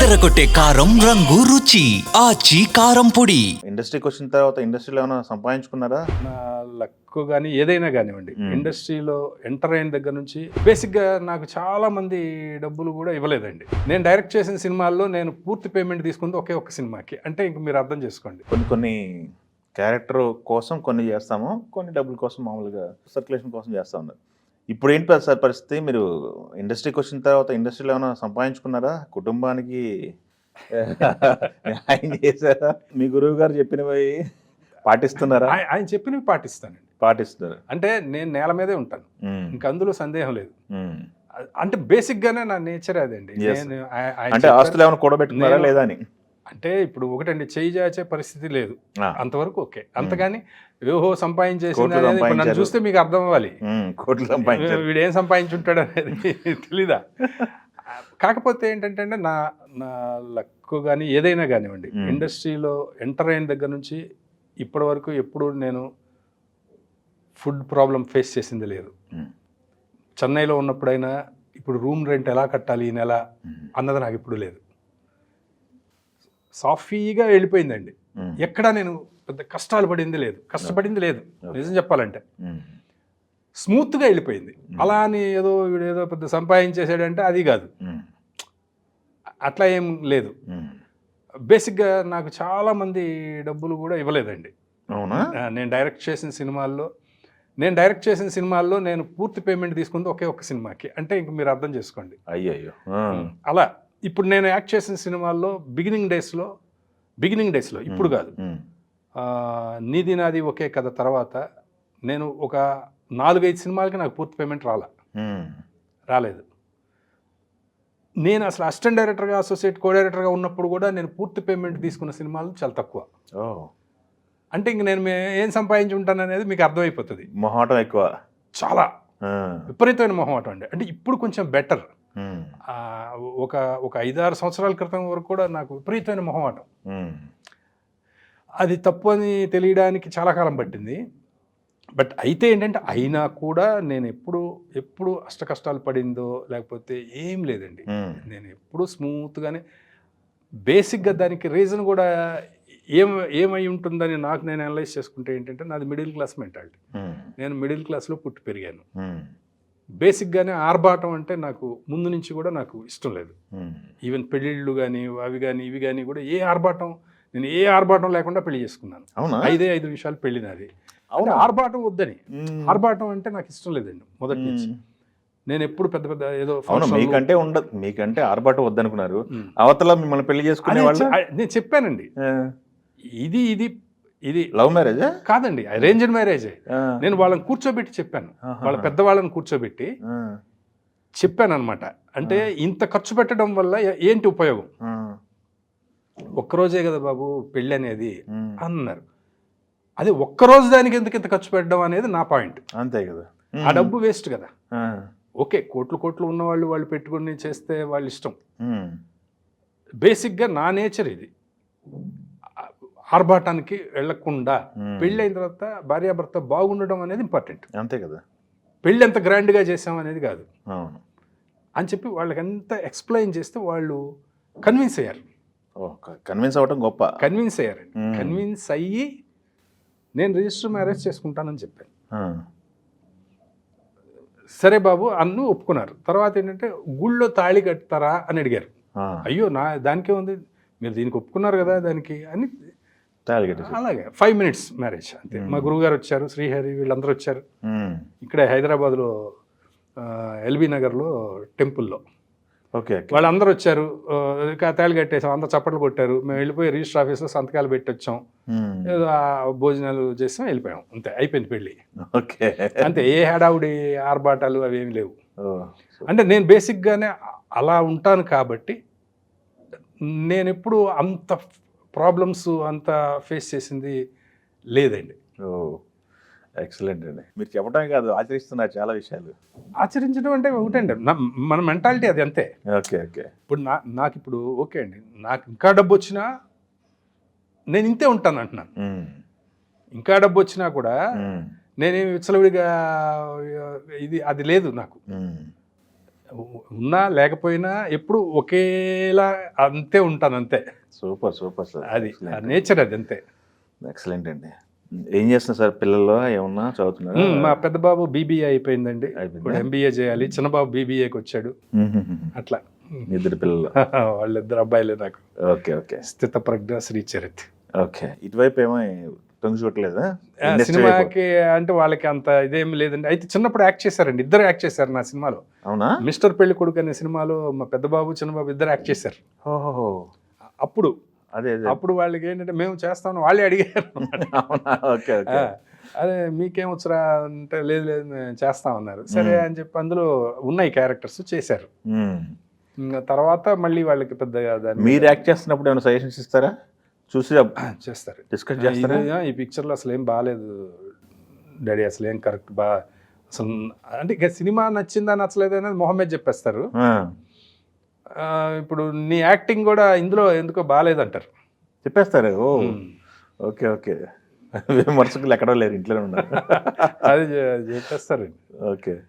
అదరగొట్టే కారం రంగు రుచి ఆచి కారం పొడి. ఇండస్ట్రీకి వచ్చిన తర్వాత ఇండస్ట్రీలో ఏమైనా సంపాదించుకున్నారా? నా లక్ కానీ ఏదైనా కానివ్వండి, ఇండస్ట్రీలో ఎంటర్ అయిన దగ్గర నుంచి బేసిక్గా నాకు చాలా మంది డబ్బులు కూడా ఇవ్వలేదండి. నేను డైరెక్ట్ చేసిన సినిమాల్లో నేను పూర్తి పేమెంట్ తీసుకుంది ఒకే ఒక్క సినిమాకి. అంటే ఇంక మీరు అర్థం చేసుకోండి. కొన్ని క్యారెక్టర్ కోసం కొన్ని చేస్తాము, కొన్ని డబ్బుల కోసం మామూలుగా సర్క్యులేషన్ కోసం చేస్తా ఉన్నారు. ఇప్పుడు ఏంటి సార్ పరిస్థితి? మీరు ఇండస్ట్రీకి వచ్చిన తర్వాత ఇండస్ట్రీలో ఏమైనా సంపాదించుకున్నారా? కుటుంబానికి న్యాయం చేశారా? మీ గురువు గారు చెప్పినవి పాటిస్తున్నారా? ఆయన చెప్పినవి పాటిస్తానండి. పాటిస్తున్నారు అంటే నేను నేల మీదే ఉంటాను, ఇంకా అందులో సందేహం లేదు. అంటే బేసిక్గానే నా నేచర్ అదండి. అంటే ఆస్తులు ఏమైనా కూడబెట్టుకున్నారా లేదా అని? అంటే ఇప్పుడు ఒకటండి, చేయి చాచే పరిస్థితి లేదు, అంతవరకు ఓకే. అంతగాని ఏహో సంపాదించేసింది అనేది నన్ను చూస్తే మీకు అర్థం అవ్వాలి, వీడు ఏం సంపాదించుంటాడు అనేది తెలీదా? కాకపోతే ఏంటంటే నా నా లక్ కానీ ఏదైనా కానివ్వండి, ఇండస్ట్రీలో ఎంటర్ అయిన దగ్గర నుంచి ఇప్పటి వరకు ఎప్పుడు నేను ఫుడ్ ప్రాబ్లం ఫేస్ చేసింది లేదు. చెన్నైలో ఉన్నప్పుడైనా ఇప్పుడు రూమ్ రెంట్ ఎలా కట్టాలి ఈ నెల అన్నది నాకు ఇప్పుడు లేదు. సాఫీగా వెళ్ళిపోయిందండి. ఎక్కడా నేను పెద్ద కష్టపడింది లేదు నిజం చెప్పాలంటే. స్మూత్గా వెళ్ళిపోయింది. అలా అని ఏదో పెద్ద సంపాదించేసాడంటే అది కాదు, అట్లా ఏం లేదు. బేసిక్గా నాకు చాలా మంది డబ్బులు కూడా ఇవ్వలేదండి. నేను డైరెక్ట్ చేసిన సినిమాల్లో నేను పూర్తి పేమెంట్ తీసుకుంది ఒకే ఒక్క సినిమాకి. అంటే ఇంక మీరు అర్థం చేసుకోండి. అయ్యయ్యో. అలా ఇప్పుడు నేను యాక్ట్ చేసిన సినిమాల్లో బిగినింగ్ డేస్లో ఇప్పుడు కాదు, నీది నాది ఒకే కథ తర్వాత నేను ఒక 4-5 సినిమాలకి నాకు పూర్తి పేమెంట్ రాలేదు. నేను అసలు అసిస్టెంట్ డైరెక్టర్గా, అసోసియేట్ కో డైరెక్టర్గా ఉన్నప్పుడు కూడా నేను పూర్తి పేమెంట్ తీసుకున్న సినిమాలు చాలా తక్కువ. అంటే ఇంక నేను ఏం సంపాదించి ఉంటాను అనేది మీకు అర్థమైపోతుంది. మొహమాటం ఎక్కువ, చాలా విపరీతమైన మొహమాటం అండి. అంటే ఇప్పుడు కొంచెం బెటర్. ఒక 5-6 సంవత్సరాల క్రితం వరకు కూడా నాకు విపరీతమైన మొహమాటం. అది తప్పు అని తెలియడానికి చాలా కాలం పట్టింది. బట్ అయితే ఏంటంటే అయినా కూడా నేను ఎప్పుడు అష్ట కష్టాలు పడిందో లేకపోతే ఏం లేదండి. నేను ఎప్పుడు స్మూత్గానే, బేసిక్గా దానికి రీజన్ కూడా ఏమై ఉంటుందని నేను అనలైజ్ చేసుకుంటే ఏంటంటే నాది మిడిల్ క్లాస్ మెంటాలిటీ. నేను మిడిల్ క్లాస్లో పుట్టి పెరిగాను. బేసిక్గానే ఆర్భాటం అంటే నాకు ముందు నుంచి కూడా నాకు ఇష్టం లేదు. ఈవెన్ పెళ్ళిళ్ళు కానీ అవి కానీ ఇవి కానీ కూడా నేను ఏ ఆర్భాటం లేకుండా పెళ్లి చేసుకున్నాను. 5 నిమిషాలు పెళ్లి నాది. ఆర్భాటం వద్దని, ఆర్భాటం అంటే నాకు ఇష్టం లేదండి మొదటి నుంచి. నేను ఎప్పుడు పెద్ద ఏదో మీకంటే ఆర్భాటం వద్దనుకున్నారు, అవతల మిమ్మల్ని పెళ్లి చేసుకునే వాళ్ళు. నేను చెప్పానండి, ఇది లవ్ మ్యారేజ్ కాదండి, అరేంజ్డ్ మ్యారేజే. నేను వాళ్ళని కూర్చోబెట్టి చెప్పాను, వాళ్ళ పెద్దవాళ్ళని కూర్చోబెట్టి చెప్పాను అనమాట. అంటే ఇంత ఖర్చు పెట్టడం వల్ల ఏంటి ఉపయోగం, ఒక్కరోజే కదా బాబు పెళ్ళి అనేది అన్నారు. అదే ఒక్కరోజు దానికి ఎందుకు ఇంత ఖర్చు పెట్టడం అనేది నా పాయింట్. అంతే కదా, ఆ డబ్బు వేస్ట్ కదా. ఓకే, కోట్లు ఉన్నవాళ్ళు వాళ్ళు పెట్టుకుని చేస్తే వాళ్ళ ఇష్టం. బేసిక్గా నా నేచర్ ఇది, ఆర్భాటానికి వెళ్లకుండా పెళ్ళి అయిన తర్వాత భార్యాభర్త బాగుండడం అనేది ఇంపార్టెంట్. అంతే కదా, పెళ్ళి ఎంత గ్రాండ్గా చేసాం అనేది కాదు అని చెప్పి వాళ్ళకి ఎంత ఎక్స్ప్లెయిన్ చేస్తే వాళ్ళు కన్విన్స్ అయ్యారు. కన్విన్స్ అవ్వడం గొప్ప. కన్విన్స్ అయ్యారండి. కన్విన్స్ అయ్యి నేను రిజిస్టర్ మ్యారేజ్ చేసుకుంటానని చెప్పాను. సరే బాబు అన్ను ఒప్పుకున్నారు. తర్వాత ఏంటంటే గుళ్ళో తాళి కడతారా అని అడిగారు. అయ్యో దానికే ఉంది, మీరు దీనికి ఒప్పుకున్నారు కదా దానికి అని. అలాగే 5 minutes మ్యారేజ్ అంతే. మా గురువుగారు వచ్చారు, శ్రీహరి వీళ్ళందరూ వచ్చారు. ఇక్కడే హైదరాబాద్లో ఎల్బీ నగర్లో టెంపుల్లో వాళ్ళందరూ వచ్చారు. తాళి కట్టేసాం, అందరూ చప్పట్లు కొట్టారు. మేము వెళ్ళిపోయి రిజిస్టర్ ఆఫీస్లో సంతకాలు పెట్టి వచ్చాం, ఏదో భోజనాలు చేసాం, వెళ్ళిపోయాం. అంతే, అయిపోయింది పెళ్ళి. అంతే, ఏ హడావుడి ఆర్భాటాలు అవి ఏమి లేవు. అంటే నేను బేసిక్గానే అలా ఉంటాను కాబట్టి నేను ఎప్పుడు అంత ప్రాబ్లమ్స్ అంత ఫేస్ చేసింది లేదండి. ఎక్సలెంట్ అండి. మీరు చెప్పడం కాదు, ఆచరిస్తున్నారు చాలా విషయాలు. ఆచరించడం అంటే ఒకటండి, మన మెంటాలిటీ అది, అంతే. ఇప్పుడు నాకు ఇప్పుడు ఓకే అండి, నాకు ఇంకా డబ్బు వచ్చినా నేను ఇంతే ఉంటాను అంటున్నాను. ఇంకా డబ్బు వచ్చినా కూడా నేనేమి విచ్చలవిడిగా అది లేదు నాకు. ఉన్నా లేకపోయినా ఎప్పుడు ఒకేలా అంతే ఉంటాను అంతే. Super super sir. అది నేచర్, అది అంతే. ఎక్సలెంట్ అండి. ఏం చేస్తున్నారు సార్? పిల్లలు ఏమన్నా చదువుతున్నారా? మా పెద్ద బాబు బీబీఏ అయిపోయిందండి, అయిపోయిందా? ఇప్పుడు ఎంబీఏ చేయాలి. చిన్న బాబు బీబీఏకి వచ్చాడు. అట్లా ఇద్దరు పిల్లలు. వాళ్ళిద్దరు అబ్బాయిలే నాకు. ఓకే ఓకే స్థిత ప్రజ్ఞ శ్రీచరిత్. ఓకే. ఇటువైపు ఏమో తొంగి చూడలేదా? సినిమాకి అంటే వాళ్ళకి అంత ఇదేం లేదండి. అయితే చిన్నప్పుడు యాక్ట్ చేశారండి, ఇద్దరు యాక్ట్ చేశారు నా సినిమాలో. అవునా? మిస్టర్ పెళ్లి కొడుకు అనే సినిమాలో మా పెద్ద బాబు చిన్న బాబు ఇద్దరు యాక్ట్ చేశారు. ఓహో. అప్పుడు అదే అదే. అప్పుడు వాళ్ళకి ఏంటంటే మేము చేస్తామని వాళ్ళే అడిగారు. అవునా? Okay okay. అదే మీకేం వచ్చరా అంటే లేదు లేదు మేము చేస్తామన్నారు. సరే అని చెప్పి అందులో ఉన్నాయి క్యారెక్టర్స్ చేశారు. ఇంకా తర్వాత మళ్ళీ వాళ్ళకి పెద్దగా దాన్ని మీరు యాక్ట్ చేస్తున్నప్పుడు ఏమైనా సజెషన్స్ ఇస్తారా? చూసి చేస్తారు, డిస్కస్ చేస్తారా? ఈ పిక్చర్లో అసలు ఏం బాగాలేదు డాడీ, అసలు ఏం కరెక్ట్ అసలు అంటే ఇక సినిమా నచ్చిందా నచ్చలేదు అనేది మొహమ్మద్ చెప్పేస్తారు. ఇప్పుడు నీ యాక్టింగ్ కూడా ఇందులో ఎందుకో బాగాలేదంటారు, చెప్పేస్తారు. ఓ ఓకే ఓకే. విమర్శకులు ఎక్కడో లేరు, ఇంట్లోనే ఉన్నారు. అది చెప్పేస్తారు. ఓకే.